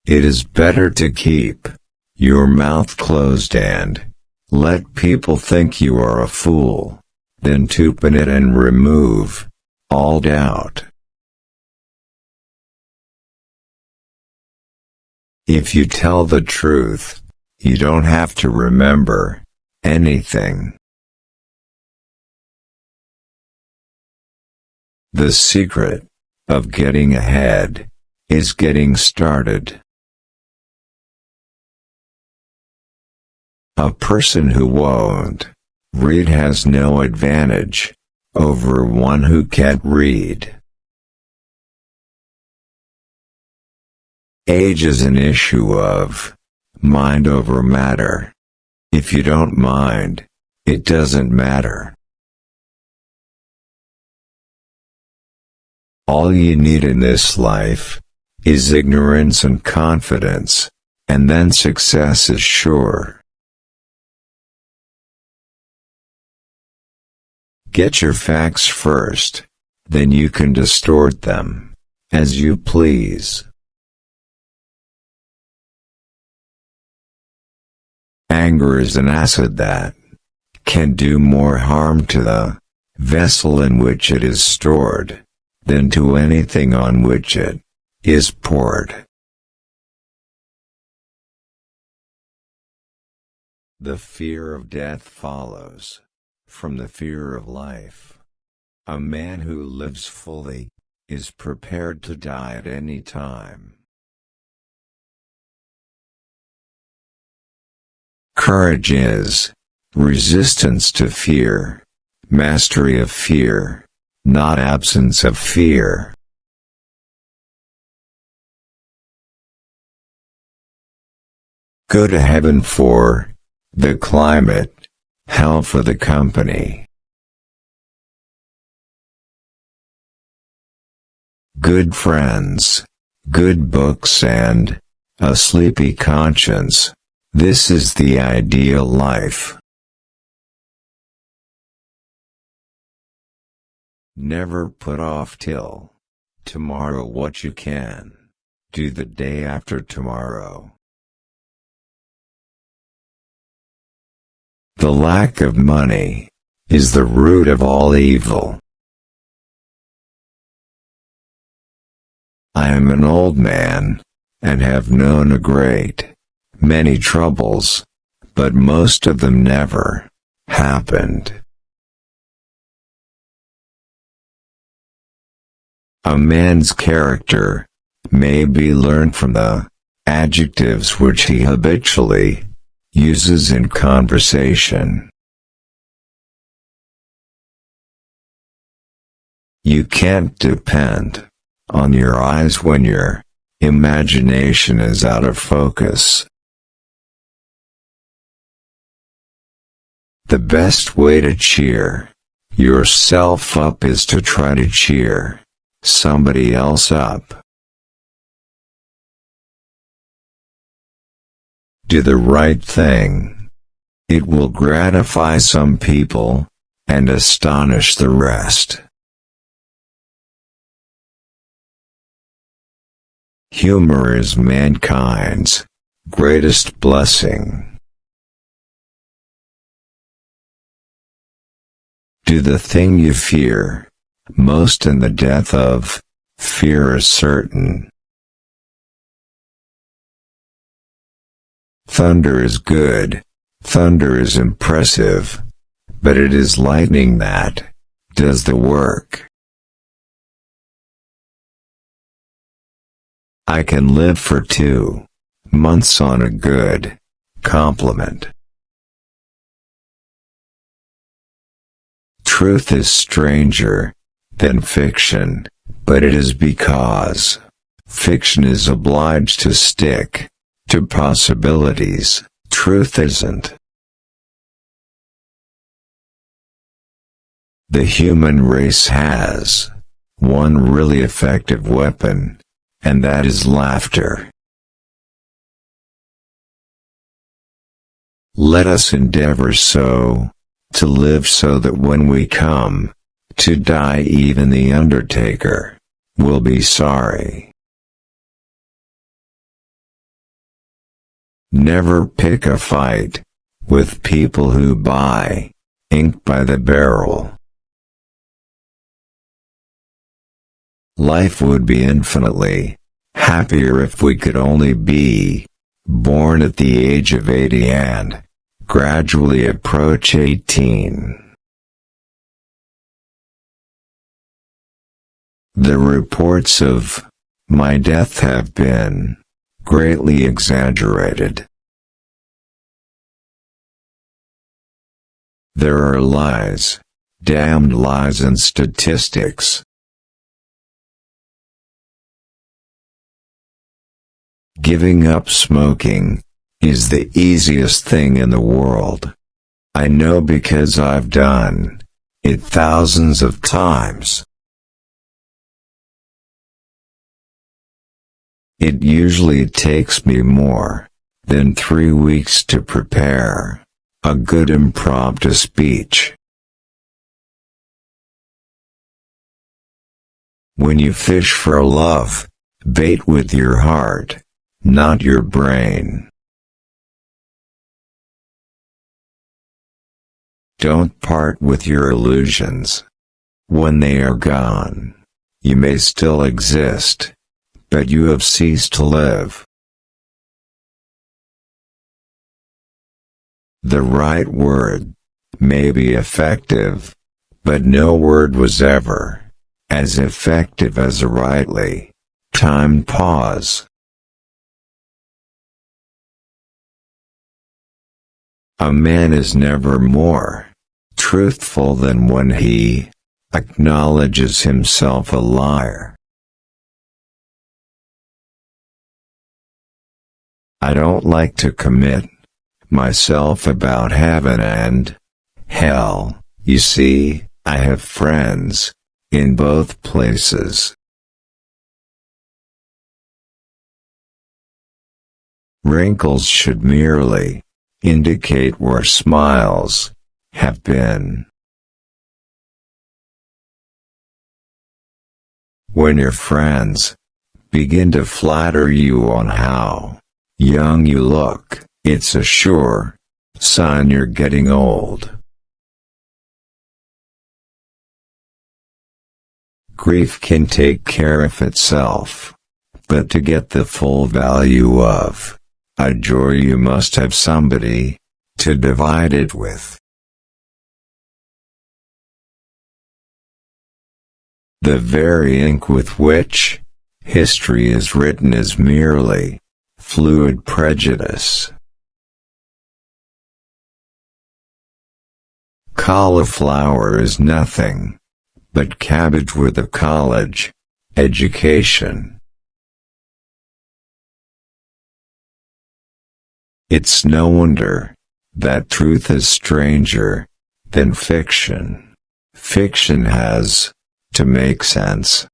It is better to keep your mouth closed and let people think you are a fool than to open it and remove all doubt. If you tell the truth, you don't have to remember anything. The secret of getting ahead is getting started. A person who won't read has no advantage over one who can't read. Age is an issue of mind over matter. If you don't mind, it doesn't matter. All you need in this life is ignorance and confidence, and then success is sure. Get your facts first, then you can distort them as you please. Anger is an acid that can do more harm to the vessel in which it is stored than to anything on which it is poured. The fear of death follows from the fear of life. A man who lives fully is prepared to die at any time. Courage is resistance to fear, mastery of fear, not absence of fear. Go to heaven for the climate, hell for the company. Good friends, good books and a sleepy conscience. This is the ideal life. Never put off till tomorrow what you can do the day after tomorrow. The lack of money is the root of all evil. I am an old man, and have known a great many troubles, but most of them never happened. A man's character may be learned from the adjectives which he habitually uses in conversation. You can't depend on your eyes when your imagination is out of focus. The best way to cheer yourself up is to try to cheer somebody else up. Do the right thing. It will gratify some people and astonish the rest. Humor is mankind's greatest blessing. Do the thing you fear most, and the death of fear is certain. Thunder is good, thunder is impressive, but it is lightning that does the work. I can live for 2 months on a good compliment. Truth is stranger than fiction, but it is because fiction is obliged to stick to possibilities, truth isn't. The human race has one really effective weapon, and that is laughter. Let us endeavor so to live so that when we come to die, even the undertaker will be sorry. Never pick a fight with people who buy ink by the barrel. Life would be infinitely happier if we could only be born at the age of 80 and gradually approach 18. The reports of my death have been greatly exaggerated. There are lies, damned lies in statistics. Giving up smoking is the easiest thing in the world. I know because I've done it thousands of times. It usually takes me more than 3 weeks to prepare a good impromptu speech. When you fish for love, bait with your heart, not your brain. Don't part with your illusions. When they are gone, you may still exist, but you have ceased to live. The right word may be effective, but no word was ever as effective as a rightly timed pause. A man is never more truthful than when he acknowledges himself a liar. I don't like to commit myself about heaven and hell. You see, I have friends in both places. Wrinkles should merely indicate where smiles have been. When your friends begin to flatter you on how young you look, it's a sure sign you're getting old. Grief can take care of itself, but to get the full value of a joy you must have somebody to divide it with. The very ink with which history is written is merely fluid prejudice. Cauliflower is nothing but cabbage with a college education. It's no wonder that truth is stranger than fiction. Fiction has to make sense.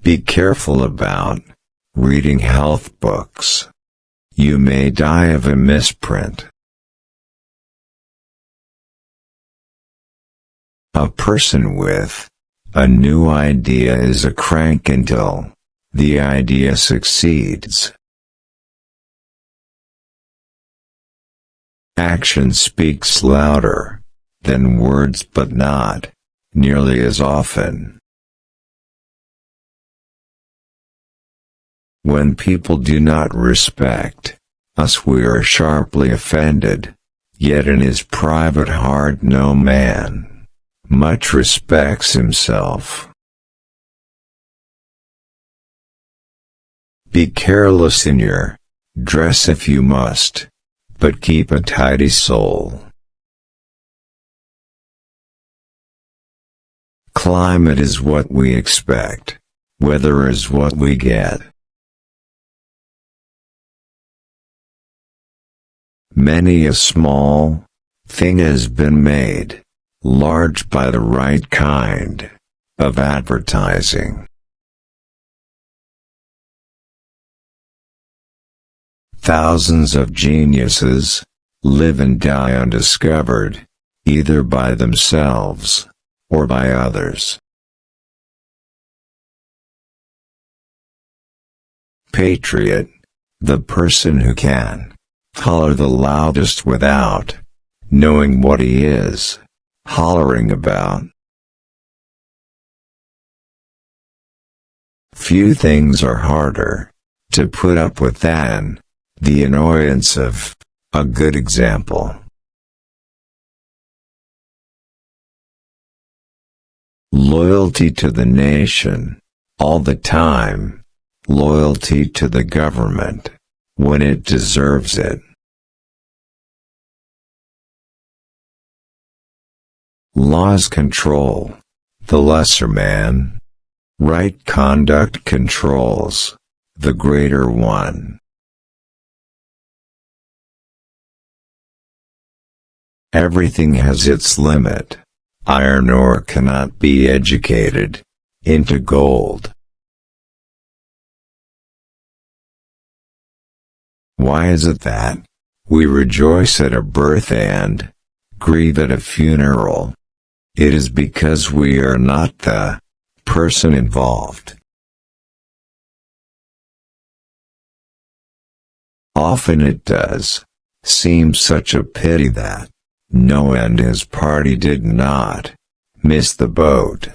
Be careful about reading health books. You may die of a misprint. A person with a new idea is a crank until the idea succeeds. Action speaks louder than words, but not nearly as often. When people do not respect us, we are sharply offended, yet in his private heart no man much respects himself. Be careless in your dress if you must, but keep a tidy soul. Climate is what we expect, weather is what we get. Many a small thing has been made large by the right kind of advertising. Thousands of geniuses live and die undiscovered, either by themselves or by others. Patriot, the person who can holler the loudest without knowing what he is hollering about. Few things are harder to put up with than the annoyance of a good example. Loyalty to the nation, all the time. Loyalty to the government, when it deserves it. Laws control the lesser man. Right conduct controls the greater one. Everything has its limit. Iron ore cannot be educated into gold. Why is it that we rejoice at a birth and grieve at a funeral? It is because we are not the person involved. Often it does seem such a pity that Noah and his party did not miss the boat.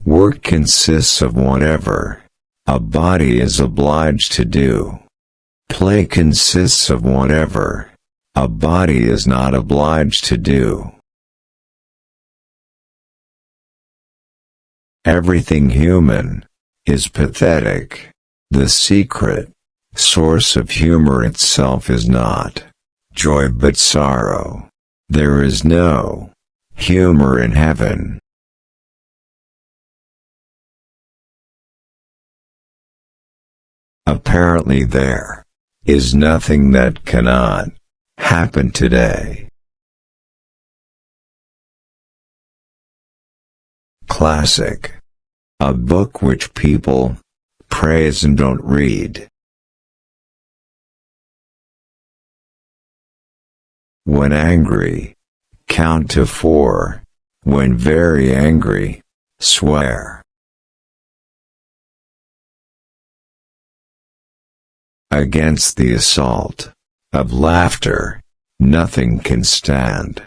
Work consists of whatever a body is obliged to do. Play consists of whatever a body is not obliged to do. Everything human is pathetic. The secret source of humor itself is not joy but sorrow. There is no humor in heaven. Apparently there is nothing that cannot happen today. Classic. A book which people praise and don't read. When angry, count to 4. When very angry, swear. Against the assault of laughter, nothing can stand.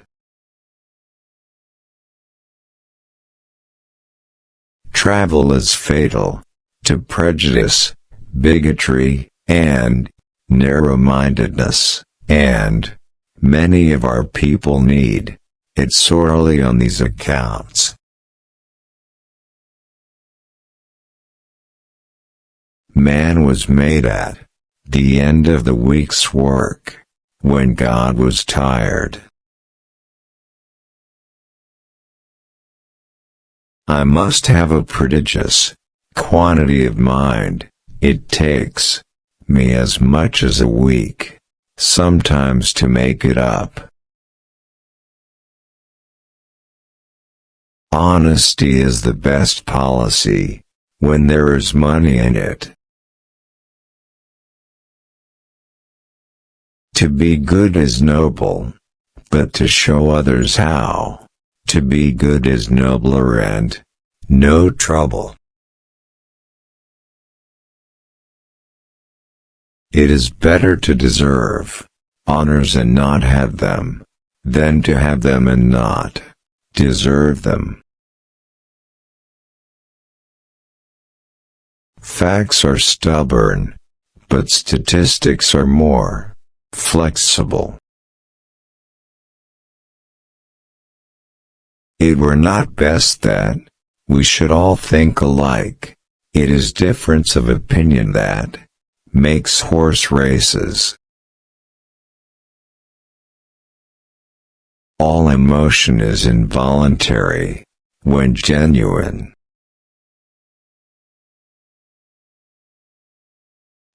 Travel is fatal to prejudice, bigotry, and narrow-mindedness, and many of our people need it sorely on these accounts. Man was made at the end of the week's work, when God was tired. I must have a prodigious quantity of mind. It takes me as much as a week, sometimes, to make it up. Honesty is the best policy when there is money in it. To be good is noble, but to show others how to be good is nobler and no trouble. It is better to deserve honors and not have them, than to have them and not deserve them. Facts are stubborn, but statistics are more flexible. It were not best that we should all think alike. It is difference of opinion that makes horse races. All emotion is involuntary, when genuine.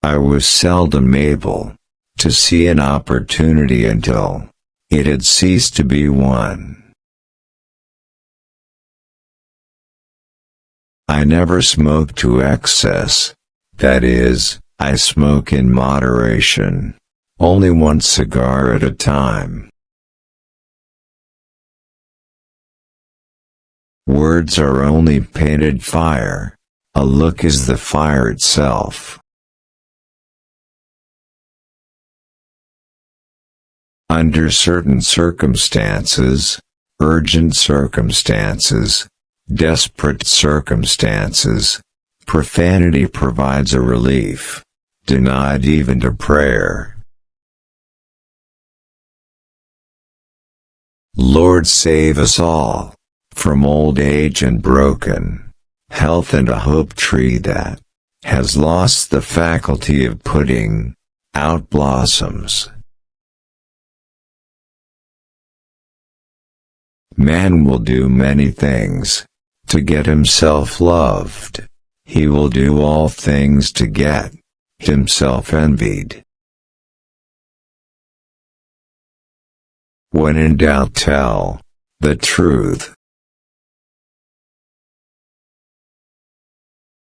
I was seldom able to see an opportunity until it had ceased to be one. I never smoke to excess, that is, I smoke in moderation, only one cigar at a time. Words are only painted fire, A look is the fire itself. Under certain circumstances, urgent circumstances, desperate circumstances, profanity provides a relief, denied even to prayer. Lord, save us all from old age and broken health, and a hope tree that has lost the faculty of putting out blossoms. Man will do many things to get himself loved. He will do all things to get himself envied. When in doubt, tell the truth.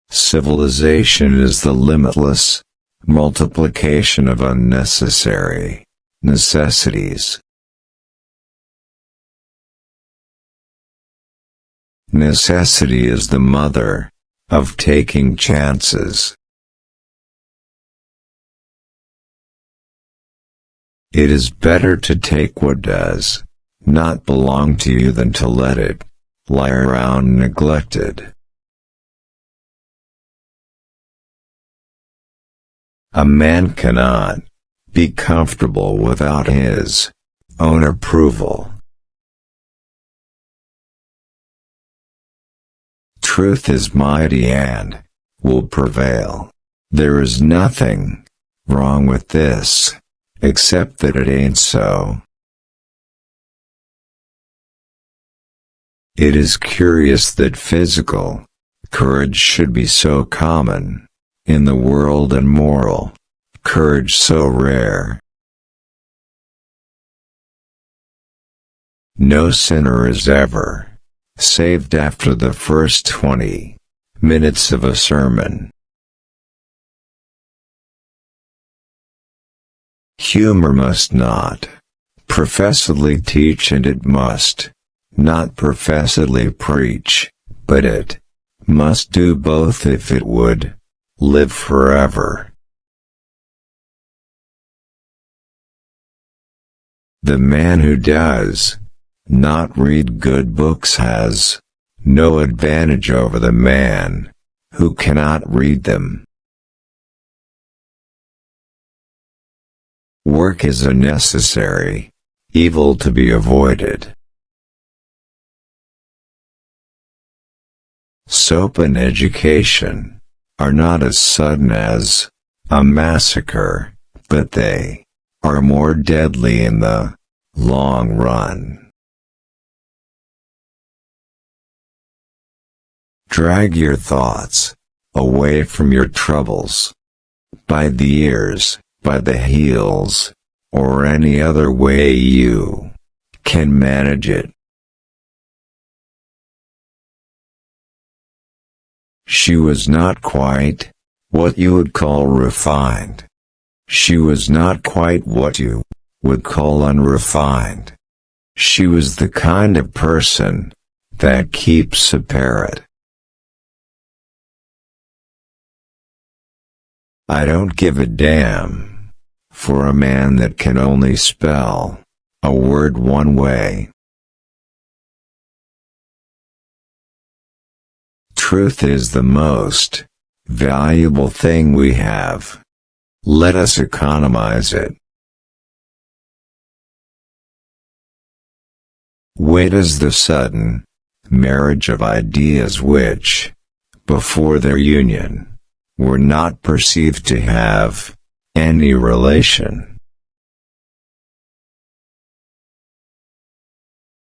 Civilization is the limitless multiplication of unnecessary necessities. Necessity is the mother of taking chances. It is better to take what does not belong to you than to let it lie around neglected. A man cannot be comfortable without his own approval. Truth is mighty and will prevail. There is nothing wrong with this, except that it ain't so. It is curious that physical courage should be so common in the world and moral courage so rare. No sinner is ever saved after the first 20 minutes of a sermon. Humor must not professedly teach, and it must not professedly preach, but it must do both if it would live forever. The man who does not read good books has no advantage over the man who cannot read them. Work is a necessary evil to be avoided. Soap and education are not as sudden as a massacre, but they are more deadly in the long run. Drag your thoughts away from your troubles by the ears, by the heels, or any other way you can manage it. She was not quite what you would call refined. She was not quite what you would call unrefined. She was the kind of person that keeps a parrot. I don't give a damn for a man that can only spell a word one way. Truth is the most valuable thing we have. Let us economize it. Wait is the sudden marriage of ideas which, before their union, were not perceived to have any relation.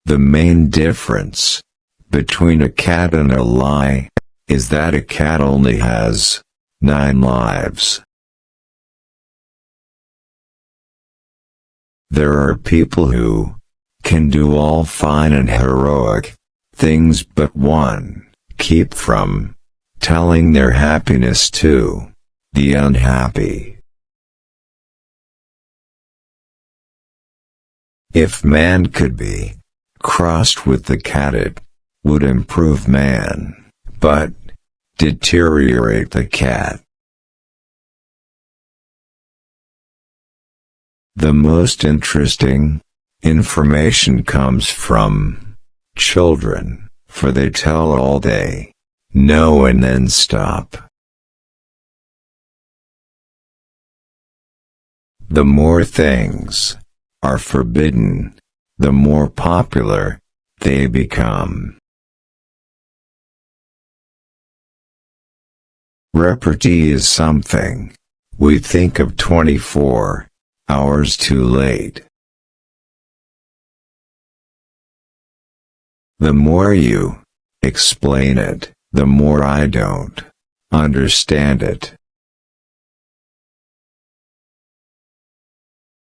The main difference between a cat and a lie is that a cat only has 9 lives. There are people who can do all fine and heroic things but one, keep from telling their happiness to the unhappy. If man could be crossed with the cat, it would improve man, but deteriorate the cat. The most interesting information comes from children, for they tell all they know and then stop. The more things are forbidden, the more popular they become. Repartee is something we think of 24 hours too late. The more you explain it, the more I don't understand it.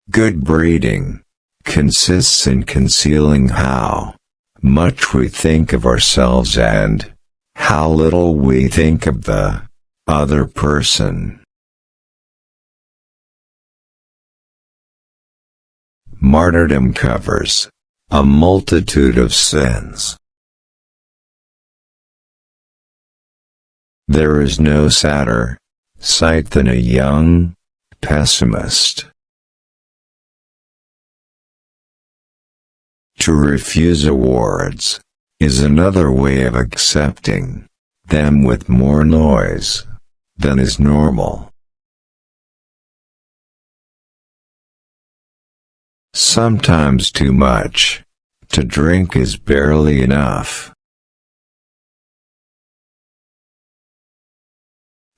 Good breeding consists in concealing how much we think of ourselves and how little we think of the other person. Martyrdom covers a multitude of sins. There is no sadder sight than a young pessimist. To refuse awards is another way of accepting them with more noise than is normal. Sometimes too much to drink is barely enough.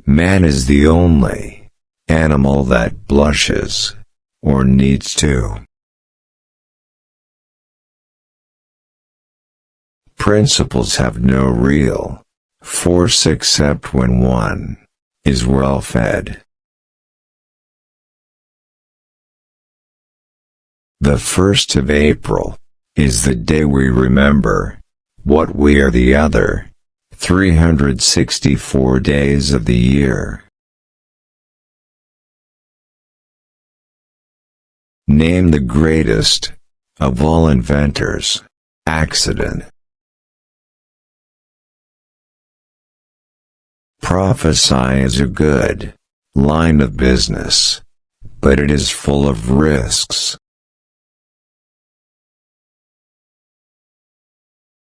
Man is the only animal that blushes, or needs to. Principles have no real force except when one is well fed. The 1st of April is the day we remember what we are the other 364 days of the year. Name the greatest of all inventors. Accident. Prophesy is a good line of business, but it is full of risks.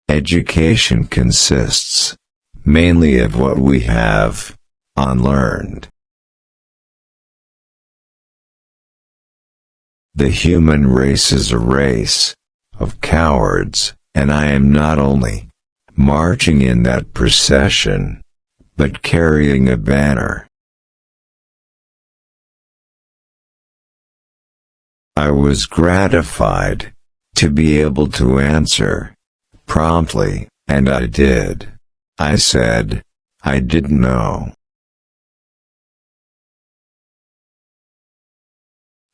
Education consists mainly of what we have unlearned. The human race is a race of cowards, and I am not only marching in that procession, but carrying a banner. I was gratified to be able to answer promptly, and I did. I said, I didn't know.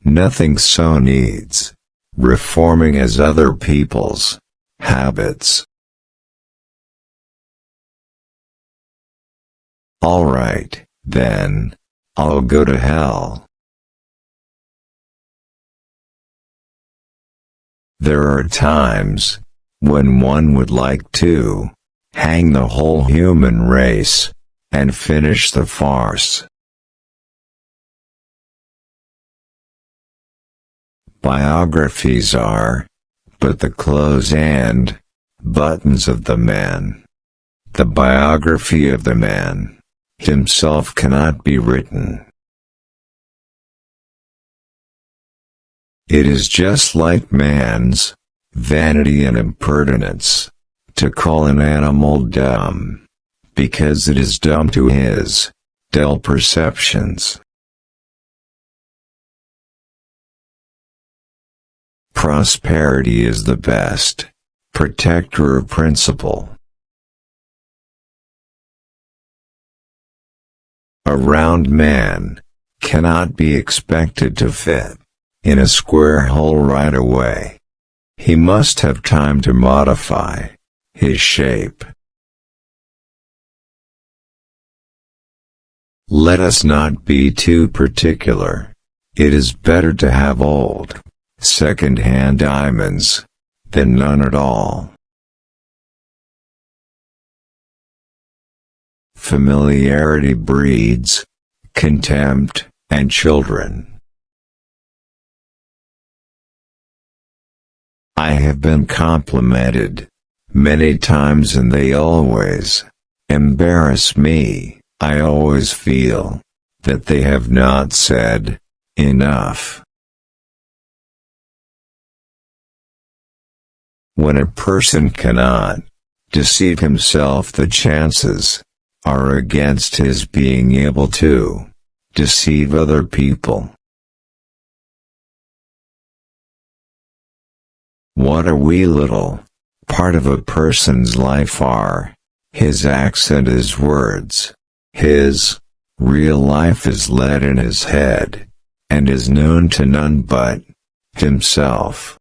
Nothing so needs reforming as other people's habits. All right, then, I'll go to hell. There are times when one would like to hang the whole human race and finish the farce. Biographies are but the clothes and buttons of the man. The biography of the man himself cannot be written. It is just like man's vanity and impertinence to call an animal dumb, because it is dumb to his dull perceptions. Prosperity is the best protector of principle. A round man cannot be expected to fit in a square hole right away. He must have time to modify his shape. Let us not be too particular. It is better to have old, second-hand diamonds than none at all. Familiarity breeds contempt, and children. I have been complimented many times and they always embarrass me. I always feel that they have not said enough. When a person cannot deceive himself, the chances are against his being able to deceive other people. What a wee little part of a person's life are his accent, his words. His real life is led in his head, and is known to none but himself.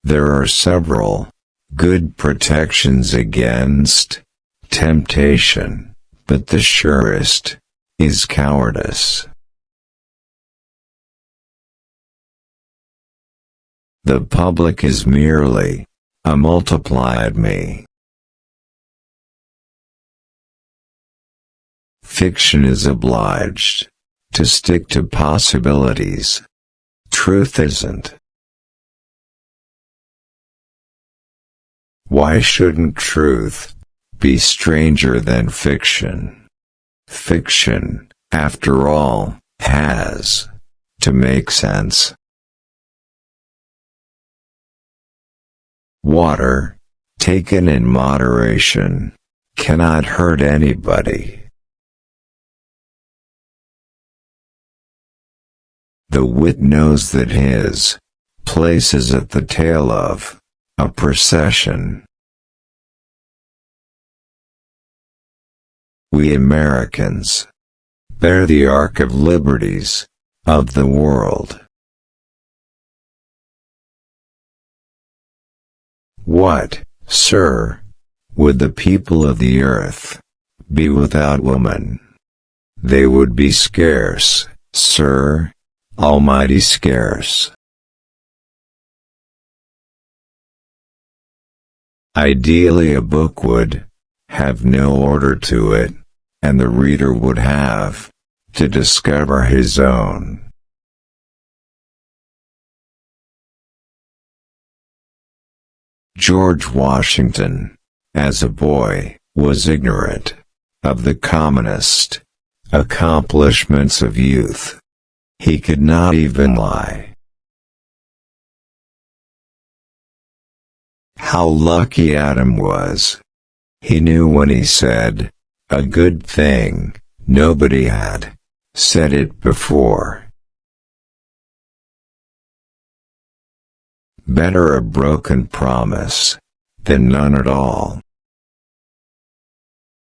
There are several good protections against temptation, but the surest is cowardice. The public is merely a multiplied me. Fiction is obliged to stick to possibilities. Truth isn't. Why shouldn't truth be stranger than fiction? Fiction, after all, has to make sense. Water, taken in moderation, cannot hurt anybody. The wit knows that his place is at the tail of a procession. We Americans bear the ark of liberties of the world. What, sir, would the people of the earth be without woman? They would be scarce, sir, almighty scarce. Ideally, a book would have no order to it, and the reader would have to discover his own. George Washington, as a boy, was ignorant of the commonest accomplishments of youth. He could not even lie. How lucky Adam was! He knew when he said a good thing, nobody had said it before. Better a broken promise than none at all.